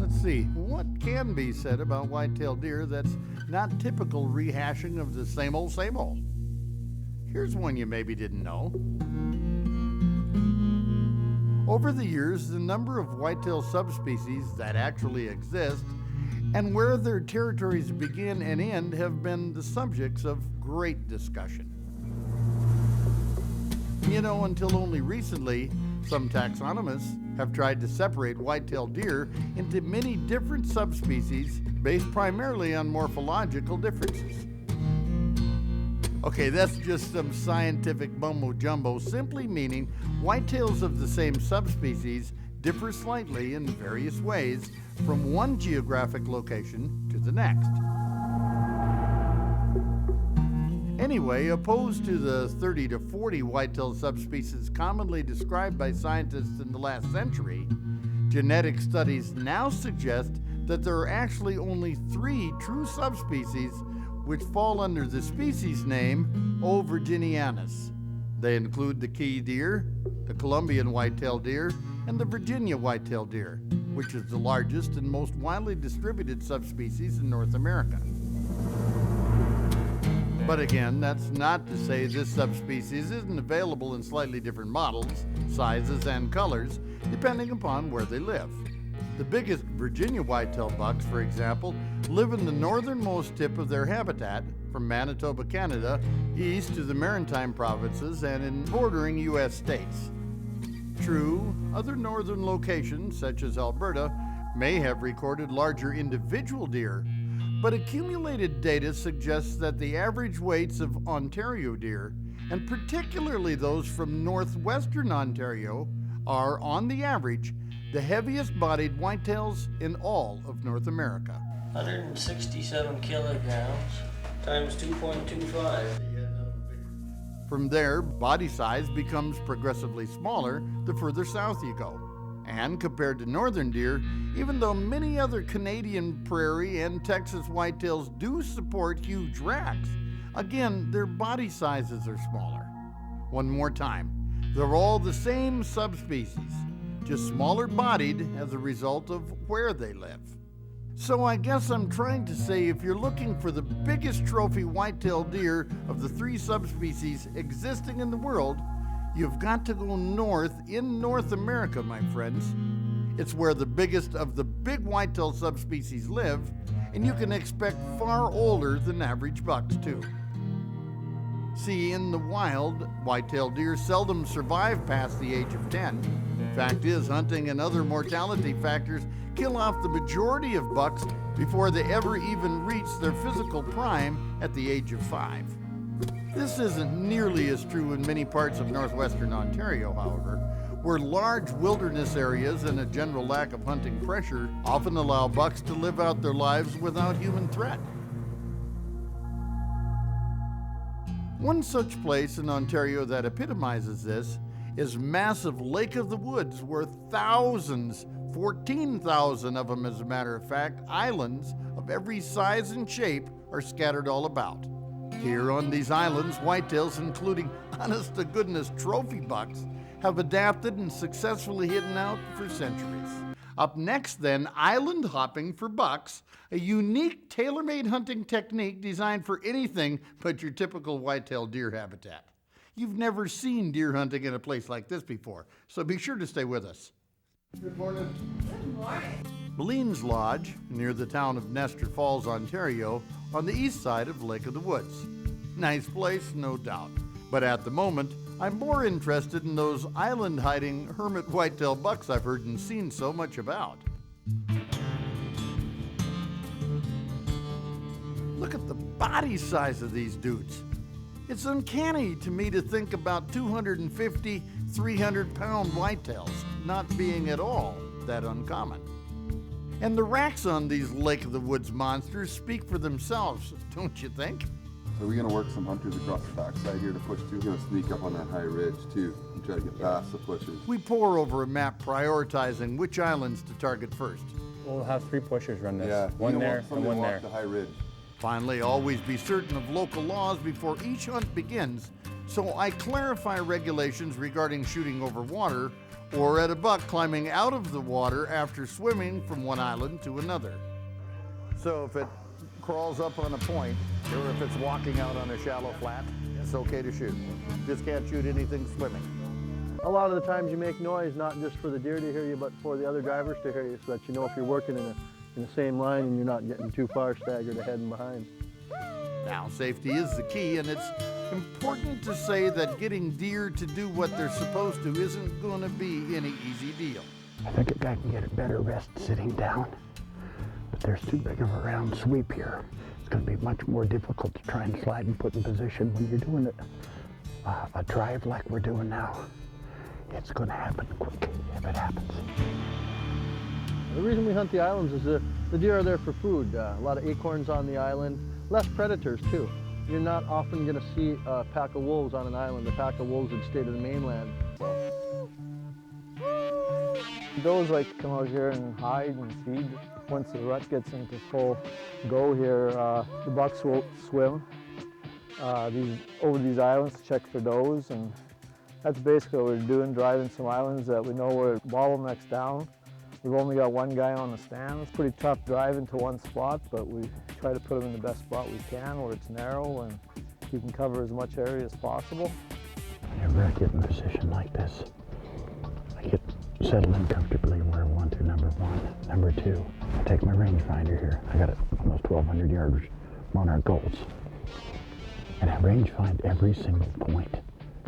Let's see, what can be said about white-tailed deer that's not typical rehashing of the same old, same old? Here's one you maybe didn't know. Over the years, the number of whitetail subspecies that actually exist and where their territories begin and end have been the subjects of great discussion. You know, until only recently, some taxonomists have tried to separate white-tailed deer into many different subspecies based primarily on morphological differences. Okay, that's just some scientific mumbo-jumbo, simply meaning whitetails of the same subspecies differ slightly in various ways from one geographic location to the next. Anyway, opposed to the 30 to 40 whitetail subspecies commonly described by scientists in the last century, genetic studies now suggest that there are actually only 3 true subspecies which fall under the species name O. virginianus. They include the key deer, the Columbian white-tailed deer, and the Virginia white-tailed deer, which is the largest and most widely distributed subspecies in North America. But again, that's not to say this subspecies isn't available in slightly different models, sizes, and colors, depending upon where they live. The biggest Virginia whitetail bucks, for example, live in the northernmost tip of their habitat, from Manitoba, Canada, east to the Maritime provinces and in bordering U.S. states. True, other northern locations, such as Alberta, may have recorded larger individual deer, but accumulated data suggests that the average weights of Ontario deer, and particularly those from northwestern Ontario, are, on the average, the heaviest bodied whitetails in all of North America. 167 kilograms times 2.25. From there, body size becomes progressively smaller the further south you go. And compared to northern deer, even though many other Canadian prairie and Texas whitetails do support huge racks, again, their body sizes are smaller. One more time, they're all the same subspecies, just smaller bodied as a result of where they live. So I guess I'm trying to say if you're looking for the biggest trophy white-tailed deer of the 3 subspecies existing in the world, you've got to go north in North America, my friends. It's where the biggest of the big whitetail subspecies live, and you can expect far older than average bucks too. See, in the wild, white-tailed deer seldom survive past the age of 10. Fact is, hunting and other mortality factors kill off the majority of bucks before they ever even reach their physical prime at the age of 5. This isn't nearly as true in many parts of northwestern Ontario, however, where large wilderness areas and a general lack of hunting pressure often allow bucks to live out their lives without human threat. One such place in Ontario that epitomizes this is massive Lake of the Woods, where thousands, 14,000 of them as a matter of fact, islands of every size and shape are scattered all about. Here on these islands, whitetails, including honest-to-goodness trophy bucks, have adapted and successfully hidden out for centuries. Up next then, island hopping for bucks, a unique tailor-made hunting technique designed for anything but your typical whitetail deer habitat. You've never seen deer hunting in a place like this before, so be sure to stay with us. Good morning. Good morning. Melines Lodge, near the town of Nestor Falls, Ontario, on the east side of Lake of the Woods. Nice place, no doubt. But at the moment, I'm more interested in those island-hiding hermit whitetail bucks I've heard and seen so much about. Look at the body size of these dudes. It's uncanny to me to think about 250, 300-pound whitetails not being at all that uncommon. And the racks on these Lake of the Woods monsters speak for themselves, don't you think? So we're going to work some hunters across the backside here to push through. We're going to sneak up on that high ridge too and try to get past the pushers. We pore over a map prioritizing which islands to target first. We'll have 3 pushers run this. Yeah, one there and one there. The high ridge. Finally, always be certain of local laws before each hunt begins, so I clarify regulations regarding shooting over water or at a buck climbing out of the water after swimming from one island to another. So if it crawls up on a point, or if it's walking out on a shallow flat, it's okay to shoot. Just can't shoot anything swimming. A lot of the times you make noise, not just for the deer to hear you, but for the other drivers to hear you, so that you know if you're working in the same line and you're not getting too far staggered ahead and behind. Now, safety is the key, and it's important to say that getting deer to do what they're supposed to isn't going to be any easy deal. I think a guy can get a better rest sitting down, but there's too big of a round sweep here. It's going to be much more difficult to try and slide and put in position when you're doing it. A drive like we're doing now. It's going to happen quick if it happens. The reason we hunt the islands is the deer are there for food. A lot of acorns on the island, less predators too. You're not often going to see a pack of wolves on an island. The pack of wolves would stay to the mainland. Those like to come out here and hide and feed. Once the rut gets into full go here, the bucks will swim over these islands to check for does, and that's basically what we're doing, driving some islands that we know where bottlenecks down. We've only got one guy on the stand. It's pretty tough driving to one spot, but we try to put him in the best spot we can where it's narrow and he can cover as much area as possible. Whenever I get in a position like this, I get settled in comfortably where I want to, number one. Number two, I take my rangefinder here. I got it almost 1,200 yards monarch goals. And I rangefind every single point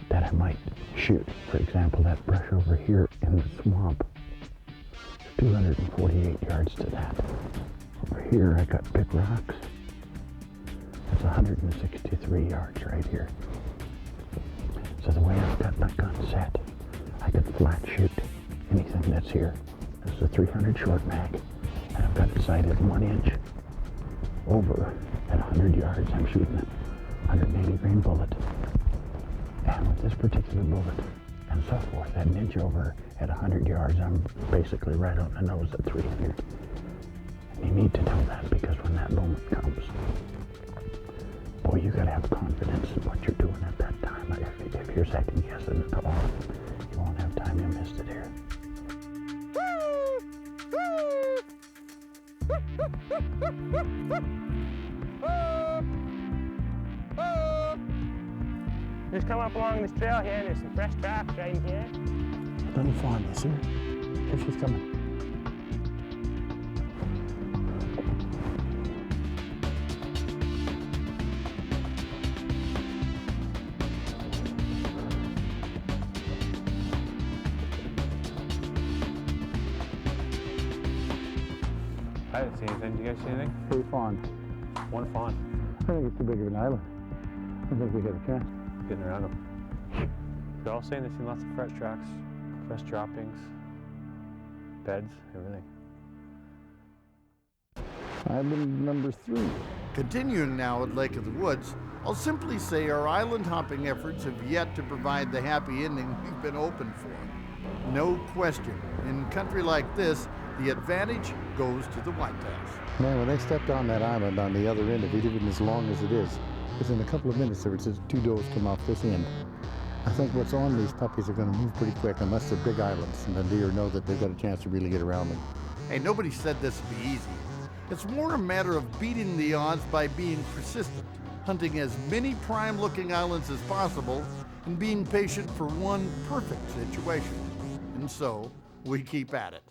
that I might shoot. For example, that brush over here in the swamp, 248 yards to that. Over here I got big rocks. That's 163 yards right here. So the way I've got my gun set, I can flat shoot anything that's here. This is a 300 short mag, and I've got it sighted 1 inch over at 100 yards. I'm shooting a 180 grain bullet. And with this particular bullet, and so forth, at an inch over at 100 yards, I'm basically right on the nose at 300. And you need to know that, because when that moment comes, boy, you gotta have confidence in what you're doing at that time. If you're second guessing at all, you won't have time to miss it here. Just come up along this trail here, and there's some fresh tracks right in here. Little fawn, you see her? Here she's coming. I didn't see anything. Did you guys see anything? Hey, fawn. One fawn. I think it's too big of an island. I don't think we got a chance. Getting around them. They're all saying they've seen lots of fresh tracks, fresh droppings, beds, everything. Island number 3. Continuing now at Lake of the Woods, I'll simply say our island hopping efforts have yet to provide the happy ending we've been hoping for. No question, in country like this, the advantage goes to the whitetails. Man, when they stepped on that island on the other end of it, even as long as it is, within a couple of minutes there were just 2 does come off this end. I think what's on these puppies are going to move pretty quick unless they're big islands, and the deer know that they've got a chance to really get around them. Hey, nobody said this would be easy. It's more a matter of beating the odds by being persistent, hunting as many prime-looking islands as possible, and being patient for one perfect situation. And so, we keep at it.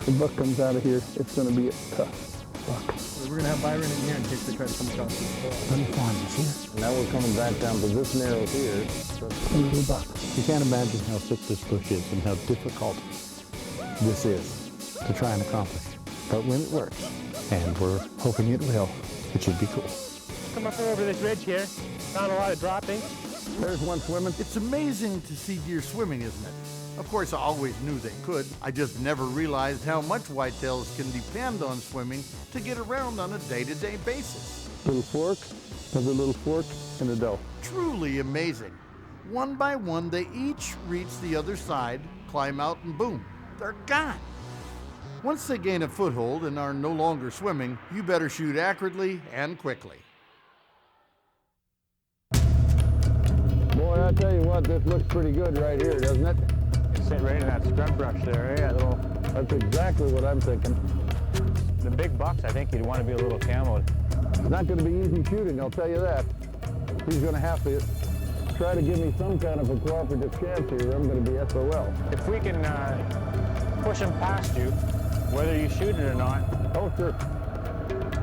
The buck comes out of here, it's going to be a tough buck. We're going to have Byron in here in case they try to come across this wall. Little fawn, you see her? Now we're coming back down to this narrow here. Little buck. You can't imagine how thick this bush is and how difficult this is to try and accomplish. But when it works, and we're hoping it will, it should be cool. Come up over this ridge here. Found a lot of droppings. There's one swimming. It's amazing to see deer swimming, isn't it? Of course, I always knew they could. I just never realized how much whitetails can depend on swimming to get around on a day-to-day basis. Little fork, another little fork, and a doe. Truly amazing. One by one, they each reach the other side, climb out, and boom, they're gone. Once they gain a foothold and are no longer swimming, you better shoot accurately and quickly. Boy, Boy, I tell you what, this looks pretty good right here, doesn't it? Sit right in that scrub brush there, eh? That's exactly what I'm thinking. The big bucks, I think you'd want to be a little camoed. It's not going to be easy shooting, I'll tell you that. He's going to have to try to give me some kind of a cooperative chance here. I'm going to be SOL. If we can push him past you, whether you shoot it or not, Oh, sure.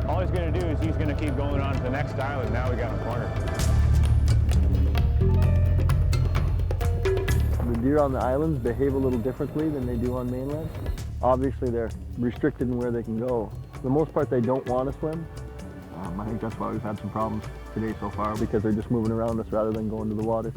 all he's going to do is he's going to keep going on to the next island. Now we got him cornered. The deer on the islands behave a little differently than they do on mainland. Obviously, they're restricted in where they can go. For the most part, they don't want to swim. I think that's why we've had some problems today so far, because they're just moving around us rather than going to the water.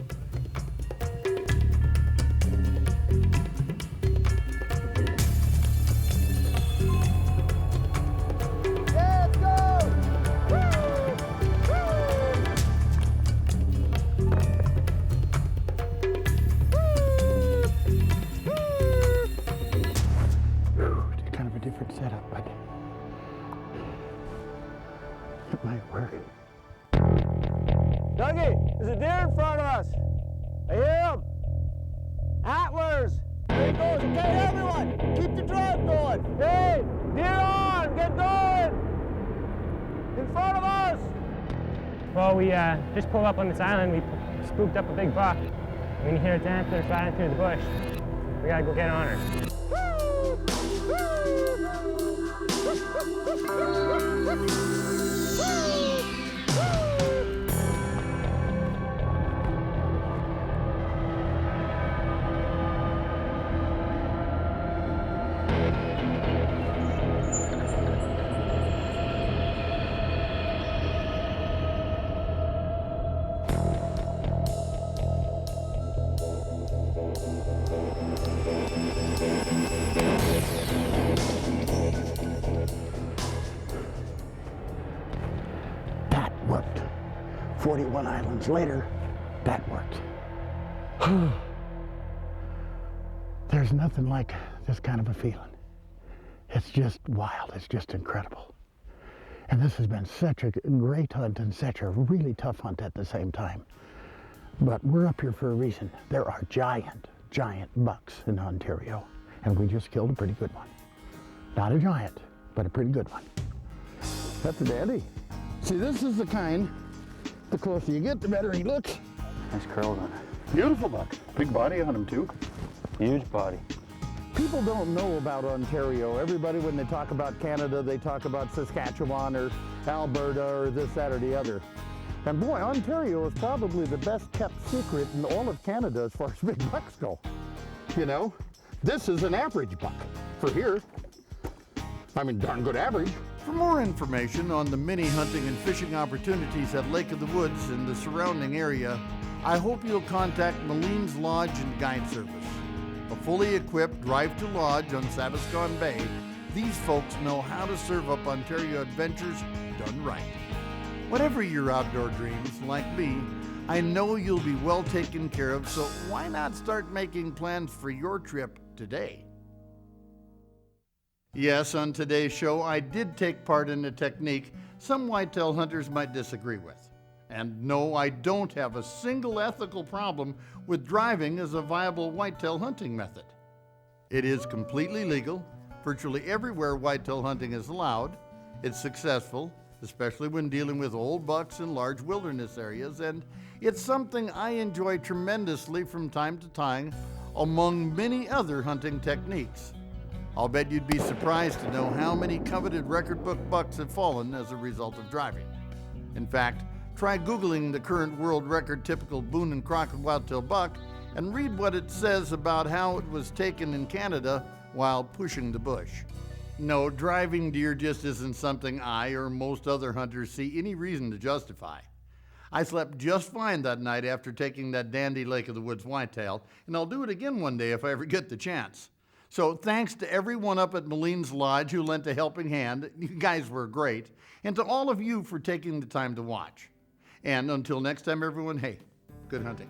Kind of a different setup, but it might work. Dougie, there's a deer in front of us. I hear him. Antlers. There he goes. Okay, everyone, keep the drive going. Hey, deer on, get going. In front of us. Well, we just pulled up on this island. We spooked up a big buck. We can hear its antlers flying through the bush. We gotta go get on her. That worked. 41 islands later, that worked. There's nothing like this kind of a feeling. It's just wild, it's just incredible. And this has been such a great hunt and such a really tough hunt at the same time. But we're up here for a reason. There are giant, giant bucks in Ontario, and we just killed a pretty good one. Not a giant, but a pretty good one. That's a dandy. See, this is the kind, the closer you get, the better he looks. Nice curls on it. Beautiful buck. Big body on him, too. Huge body. People don't know about Ontario. Everybody, when they talk about Canada, they talk about Saskatchewan or Alberta or this, that, or the other. And boy, Ontario is probably the best kept secret in all of Canada as far as big bucks go. You know, this is an average buck for here. I mean, darn good average. For more information on the many hunting and fishing opportunities at Lake of the Woods and the surrounding area, I hope you'll contact Melines Lodge and Guide Service. A fully equipped drive to lodge on Sabaskon Bay, these folks know how to serve up Ontario adventures done right. Whatever your outdoor dreams, like me, I know you'll be well taken care of, so why not start making plans for your trip today? Yes, on today's show, I did take part in a technique some whitetail hunters might disagree with. And no, I don't have a single ethical problem with driving as a viable whitetail hunting method. It is completely legal. Virtually everywhere whitetail hunting is allowed. It's successful, especially when dealing with old bucks in large wilderness areas, and it's something I enjoy tremendously from time to time, among many other hunting techniques. I'll bet you'd be surprised to know how many coveted record book bucks have fallen as a result of driving. In fact, try Googling the current world record typical Boone and Crockett whitetail buck and read what it says about how it was taken in Canada while pushing the bush. No, driving deer just isn't something I or most other hunters see any reason to justify. I slept just fine that night after taking that dandy Lake of the Woods whitetail, and I'll do it again one day if I ever get the chance. So thanks to everyone up at Melines Lodge who lent a helping hand. You guys were great. And to all of you for taking the time to watch. And until next time, everyone, hey, good hunting.